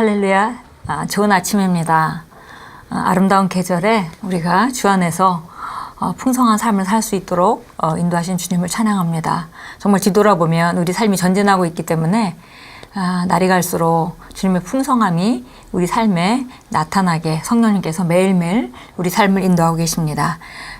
할렐루야. 좋은 아침입니다. 아름다운 계절에 우리가 주 안에서 풍성한 삶을 살 수 있도록 인도하신 주님을 찬양합니다. 정말 뒤돌아보면 우리 삶이 전진하고 있기 때문에 날이 갈수록 주님의 풍성함이 우리 삶에 나타나게 성령님께서 매일매일 우리 삶을 인도하고 계십니다.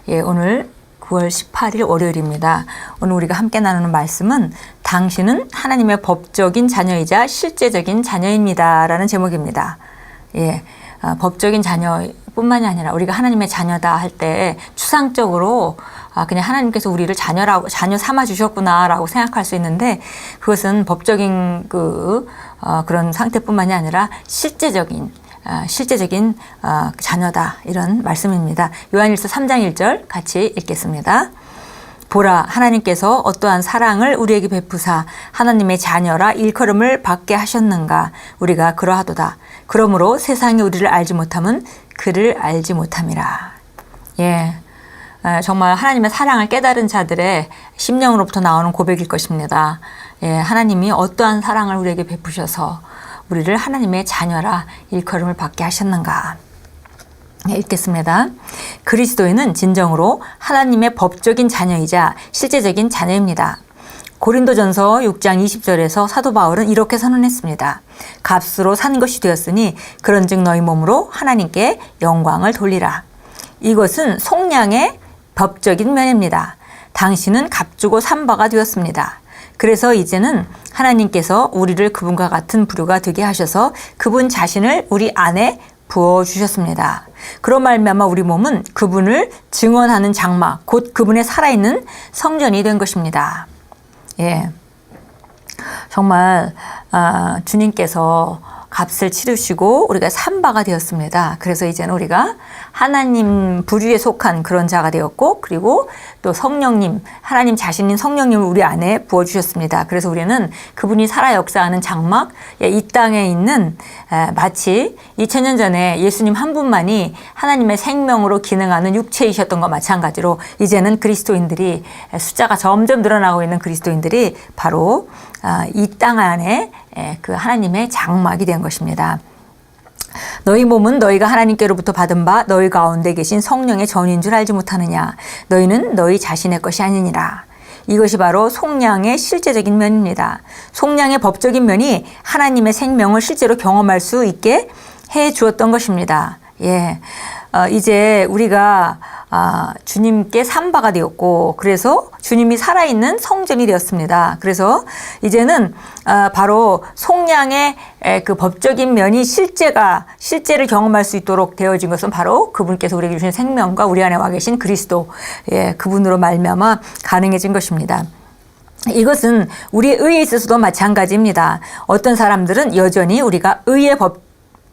예, 오늘 9월 18일 월요일입니다. 오늘 우리가 함께 나누는 말씀은 당신은 하나님의 법적인 자녀이자 실제적인 자녀입니다. 라는 제목입니다. 예, 법적인 자녀뿐만이 아니라 우리가 하나님의 자녀다 할 때 추상적으로 그냥 하나님께서 우리를 자녀 삼아 주셨구나 라고 생각할 수 있는데 그것은 법적인 그런 상태뿐만이 아니라 실제적인 자녀다 이런 말씀입니다. 요한일서 3장 1절 같이 읽겠습니다. 보라, 하나님께서 어떠한 사랑을 우리에게 베푸사 하나님의 자녀라 일컬음을 받게 하셨는가. 우리가 그러하도다. 그러므로 세상이 우리를 알지 못함은 그를 알지 못함이라. 예, 정말 하나님의 사랑을 깨달은 자들의 심령으로부터 나오는 고백일 것입니다. 예, 하나님이 어떠한 사랑을 우리에게 베푸셔서 우리를 하나님의 자녀라 일컬음을 받게 하셨는가. 네, 읽겠습니다. 그리스도인은 진정으로 하나님의 법적인 자녀이자 실제적인 자녀입니다. 고린도전서 6장 20절에서 사도 바울은 이렇게 선언했습니다. 값으로 산 것이 되었으니 그런즉 너희 몸으로 하나님께 영광을 돌리라. 이것은 속량의 법적인 면입니다. 당신은 값주고 산 바가 되었습니다. 그래서 이제는 하나님께서 우리를 그분과 같은 부류가 되게 하셔서 그분 자신을 우리 안에 부어주셨습니다. 그런 말미암아 우리 몸은 그분을 증언하는 장막, 곧 그분의 살아있는 성전이 된 것입니다. 예, 정말 주님께서 값을 치르시고 우리가 산 바가 되었습니다. 그래서 이제는 우리가 하나님 부류에 속한 그런 자가 되었고, 그리고 또 성령님, 하나님 자신인 성령님을 우리 안에 부어주셨습니다. 그래서 우리는 그분이 살아 역사하는 장막, 이 땅에 있는 마치 2000년 전에 예수님 한 분만이 하나님의 생명으로 기능하는 육체이셨던 것과 마찬가지로 이제는 그리스도인들이 숫자가 점점 늘어나고 있는 그리스도인들이 바로 이 땅 안에 그 하나님의 장막이 된 것입니다. 너희 몸은 너희가 하나님께로부터 받은 바 너희 가운데 계신 성령의 전인 줄 알지 못하느냐. 너희는 너희 자신의 것이 아니니라. 이것이 바로 속량의 실제적인 면입니다. 속량의 법적인 면이 하나님의 생명을 실제로 경험할 수 있게 해 주었던 것입니다. 예, 이제 우리가 주님께 산 바가 되었고, 그래서 주님이 살아있는 성전이 되었습니다. 그래서 이제는 바로 속량의 그 법적인 면이 실제를 경험할 수 있도록 되어진 것은 바로 그분께서 우리에게 주신 생명과 우리 안에 와 계신 그리스도, 예, 그분으로 말미암아 가능해진 것입니다. 이것은 우리의 의에 있어서도 마찬가지입니다. 어떤 사람들은 여전히 우리가 의의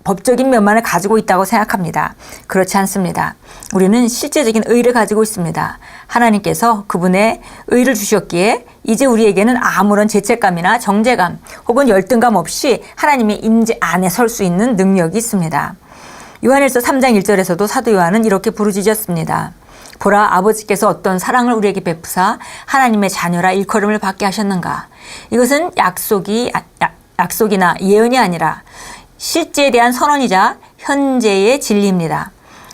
법적인 면만을 가지고 있다고 생각합니다. 그렇지 않습니다. 우리는 실제적인 의를 가지고 있습니다. 하나님께서 그분의 의를 주셨기에 이제 우리에게는 아무런 죄책감이나 정죄감 혹은 열등감 없이 하나님의 임재 안에 설 수 있는 능력이 있습니다. 요한일서 3장 1절에서도 사도 요한은 이렇게 부르짖었습니다. 보라, 아버지께서 어떤 사랑을 우리에게 베푸사 하나님의 자녀라 일컬음을 받게 하셨는가. 이것은 약속이나 예언이 아니라 실제에 대한 선언이자 현재의 진리입니다.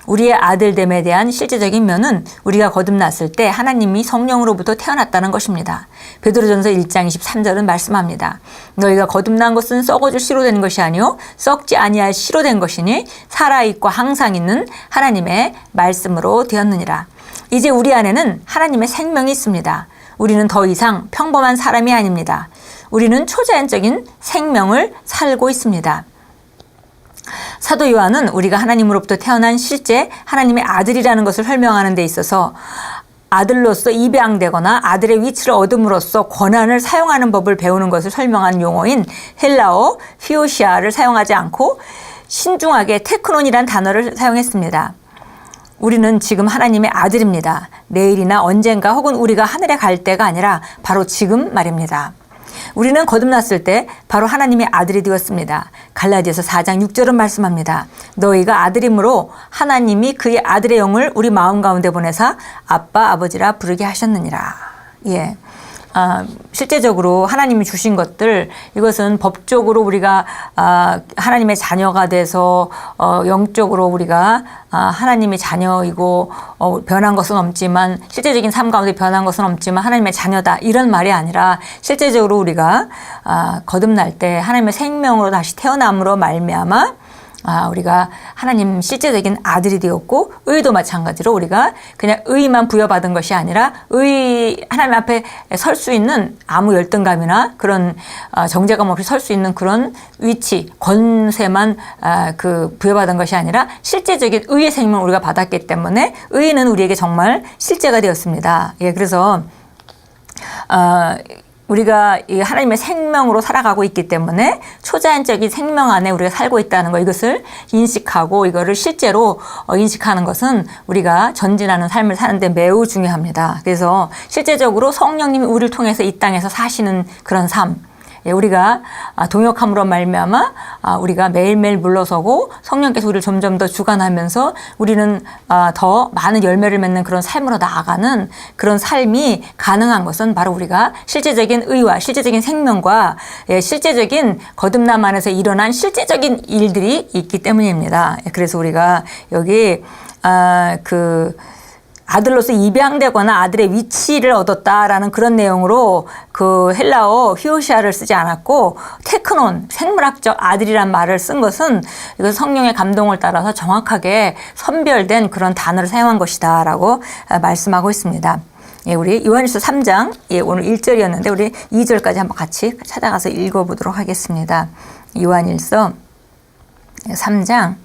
우리의 아들됨에 대한 실제적인 면은 우리가 거듭났을 때 하나님이 성령으로부터 태어났다는 것입니다. 베드로전서 1장 23절은 말씀합니다. 너희가 거듭난 것은 썩어질 씨로 된 것이 아니요 썩지 아니할 씨로 된 것이니 살아있고 항상 있는 하나님의 말씀으로 되었느니라. 이제 우리 안에는 하나님의 생명이 있습니다. 우리는 더 이상 평범한 사람이 아닙니다. 우리는 초자연적인 생명을 살고 있습니다. 사도 요한은 우리가 하나님으로부터 태어난 실제 하나님의 아들이라는 것을 설명하는 데 있어서 아들로서 입양되거나 아들의 위치를 얻음으로써 권한을 사용하는 법을 배우는 것을 설명한 용어인 헬라어 히오시아를 사용하지 않고 신중하게 테크논이란 단어를 사용했습니다. 우리는 지금 하나님의 아들입니다. 내일이나 언젠가 혹은 우리가 하늘에 갈 때가 아니라 바로 지금 말입니다. 우리는 거듭났을 때 바로 하나님의 아들이 되었습니다. 갈라디아서 4장 6절은 말씀합니다. 너희가 아들이므로 하나님이 그의 아들의 영을 우리 마음 가운데 보내사 아빠 아버지라 부르게 하셨느니라. 예, 실제적으로 하나님이 주신 것들, 이것은 법적으로 우리가 하나님의 자녀가 돼서 영적으로 우리가 하나님의 자녀이고 변한 것은 없지만, 실제적인 삶 가운데 변한 것은 없지만 하나님의 자녀다, 이런 말이 아니라 실제적으로 우리가 거듭날 때 하나님의 생명으로 다시 태어남으로 말미암아 우리가 하나님 실제적인 아들이 되었고, 의도 마찬가지로 우리가 그냥 의만 부여받은 것이 아니라 하나님 앞에 설 수 있는 아무 열등감이나 그런 정죄감 없이 설 수 있는 그런 위치, 권세만 부여받은 것이 아니라 실제적인 의의 생명을 우리가 받았기 때문에 의는 우리에게 정말 실제가 되었습니다. 예, 그래서 우리가 이 하나님의 생명으로 살아가고 있기 때문에 초자연적인 생명 안에 우리가 살고 있다는 거, 이것을 인식하고 이거를 실제로 인식하는 것은 우리가 전진하는 삶을 사는데 매우 중요합니다. 그래서 실제적으로 성령님이 우리를 통해서 이 땅에서 사시는 그런 삶, 우리가 동역함으로 말미암아 우리가 매일매일 물러서고 성령께서 우리를 점점 더 주관하면서 우리는 더 많은 열매를 맺는 그런 삶으로 나아가는 그런 삶이 가능한 것은 바로 우리가 실제적인 의와 실제적인 생명과 실제적인 거듭남 안에서 일어난 실제적인 일들이 있기 때문입니다. 그래서 우리가 여기 아들로서 입양되거나 아들의 위치를 얻었다라는 그런 내용으로 그 헬라어 히오시아를 쓰지 않았고 테크논, 생물학적 아들이란 말을 쓴 것은 이것은 성령의 감동을 따라서 정확하게 선별된 그런 단어를 사용한 것이다라고 말씀하고 있습니다. 예, 우리 요한일서 3장, 오늘 1절이었는데 우리 2절까지 한번 같이 찾아가서 읽어보도록 하겠습니다. 요한일서 3장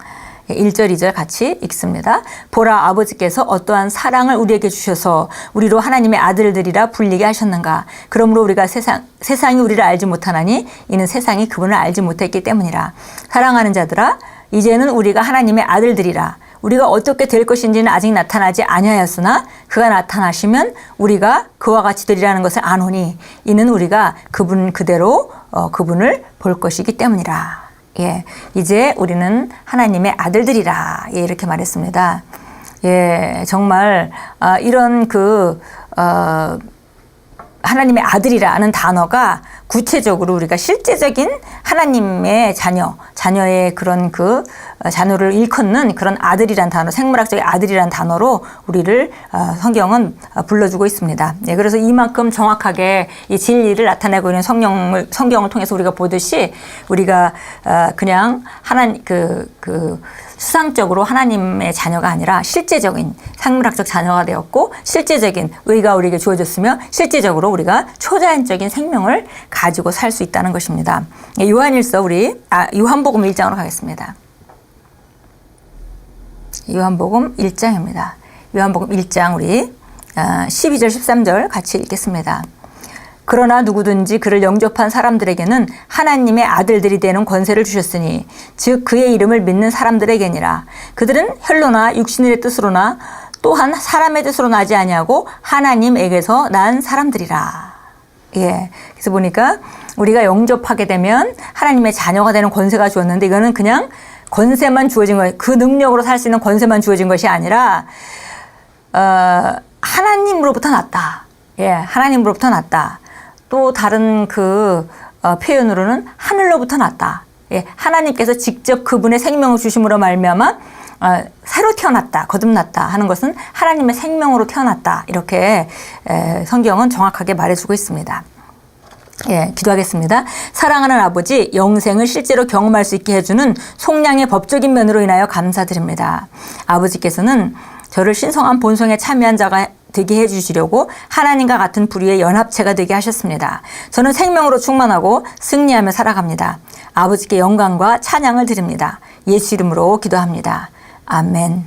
1절, 2절 같이 읽습니다. 보라, 아버지께서 어떠한 사랑을 우리에게 주셔서 우리로 하나님의 아들들이라 불리게 하셨는가. 그러므로 우리가 세상이 우리를 알지 못하나니 이는 세상이 그분을 알지 못했기 때문이라. 사랑하는 자들아, 이제는 우리가 하나님의 아들들이라. 우리가 어떻게 될 것인지는 아직 나타나지 아니하였으나 그가 나타나시면 우리가 그와 같이 되리라는 것을 아노니 이는 우리가 그분 그대로 그분을 볼 것이기 때문이라. 예, 이제 우리는 하나님의 아들들이라. 예, 이렇게 말했습니다. 예, 정말 이런 하나님의 아들이라는 단어가 구체적으로 우리가 실제적인 하나님의 자녀의 그런 자녀를 일컫는 그런 아들이란 단어, 생물학적인 아들이란 단어로 우리를 성경은 불러주고 있습니다. 네, 그래서 이만큼 정확하게 이 진리를 나타내고 있는 성경을 통해서 우리가 보듯이 우리가 그냥 수상적으로 하나님의 자녀가 아니라 실제적인 생물학적 자녀가 되었고 실제적인 의가 우리에게 주어졌으며 실제적으로 우리가 초자연적인 생명을 가지고 살 수 있다는 것입니다. 요한일서 요한복음 1장으로 가겠습니다. 요한복음 1장입니다. 요한복음 1장 우리 12절 13절 같이 읽겠습니다. 그러나 누구든지 그를 영접한 사람들에게는 하나님의 아들들이 되는 권세를 주셨으니 즉 그의 이름을 믿는 사람들에게니라. 그들은 혈로나 육신의 뜻으로나 또한 사람의 뜻으로 나지 아니하고 하나님에게서 난 사람들이라. 예, 그래서 보니까 우리가 영접하게 되면 하나님의 자녀가 되는 권세가 주었는데 이거는 그냥 권세만 주어진 거예요. 그 능력으로 살 수 있는 권세만 주어진 것이 아니라 하나님으로부터 났다. 예, 하나님으로부터 났다. 또 다른 표현으로는 하늘로부터 났다. 예, 하나님께서 직접 그분의 생명을 주심으로 말미암아 새로 태어났다, 거듭났다 하는 것은 하나님의 생명으로 태어났다. 이렇게 성경은 정확하게 말해주고 있습니다. 예, 기도하겠습니다. 사랑하는 아버지, 영생을 실제로 경험할 수 있게 해주는 속량의 법적인 면으로 인하여 감사드립니다. 아버지께서는 저를 신성한 본성에 참여한 자가 되게 해주시려고 하나님과 같은 부류의 연합체가 되게 하셨습니다. 저는 생명으로 충만하고 승리하며 살아갑니다. 아버지께 영광과 찬양을 드립니다. 예수 이름으로 기도합니다. 아멘.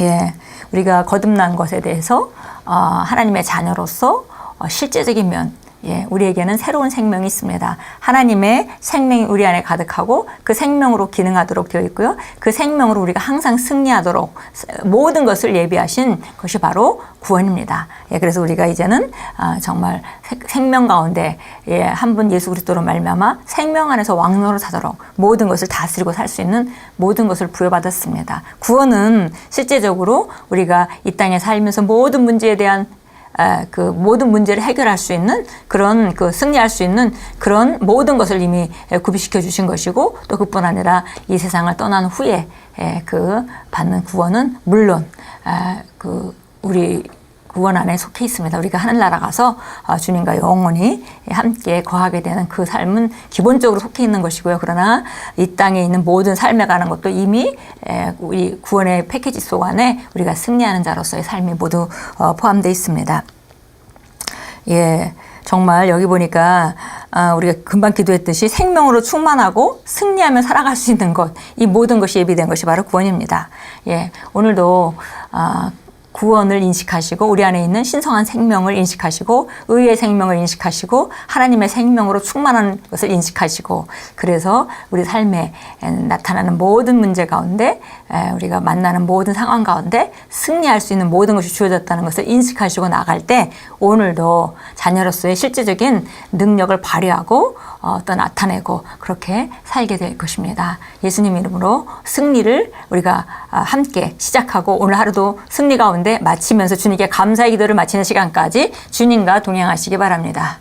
예, 우리가 거듭난 것에 대해서 하나님의 자녀로서 실제적인 면, 예, 우리에게는 새로운 생명이 있습니다. 하나님의 생명이 우리 안에 가득하고 그 생명으로 기능하도록 되어 있고요. 그 생명으로 우리가 항상 승리하도록 모든 것을 예비하신 것이 바로 구원입니다. 예, 그래서 우리가 이제는 정말 생명 가운데 한 분 예수 그리스도로 말미암아 생명 안에서 왕노를 하도록 모든 것을 다스리고 살 수 있는 모든 것을 부여받았습니다. 구원은 실제적으로 우리가 이 땅에 살면서 모든 문제에 대한 그 모든 문제를 해결할 수 있는 그런 그 승리할 수 있는 그런 모든 것을 이미 구비시켜 주신 것이고 또 그뿐 아니라 이 세상을 떠난 후에 그 받는 구원은 물론 그 우리 구원 안에 속해 있습니다. 우리가 하늘나라 가서 주님과 영원히 함께 거하게 되는 그 삶은 기본적으로 속해 있는 것이고요. 그러나 이 땅에 있는 모든 삶에 관한 것도 이미 우리 구원의 패키지 속 안에 우리가 승리하는 자로서의 삶이 모두 포함되어 있습니다. 예, 정말 여기 보니까 우리가 금방 기도했듯이 생명으로 충만하고 승리하며 살아갈 수 있는 것, 이 모든 것이 예비된 것이 바로 구원입니다. 예, 오늘도 구원을 인식하시고 우리 안에 있는 신성한 생명을 인식하시고 의의 생명을 인식하시고 하나님의 생명으로 충만한 것을 인식하시고 그래서 우리 삶에 나타나는 모든 문제 가운데 우리가 만나는 모든 상황 가운데 승리할 수 있는 모든 것이 주어졌다는 것을 인식하시고 나갈 때 오늘도 자녀로서의 실제적인 능력을 발휘하고 또 나타내고 그렇게 살게 될 것입니다. 예수님 이름으로 승리를 우리가 함께 시작하고 오늘 하루도 승리 가운데 마치면서 주님께 감사의 기도를 마치는 시간까지 주님과 동행하시기 바랍니다.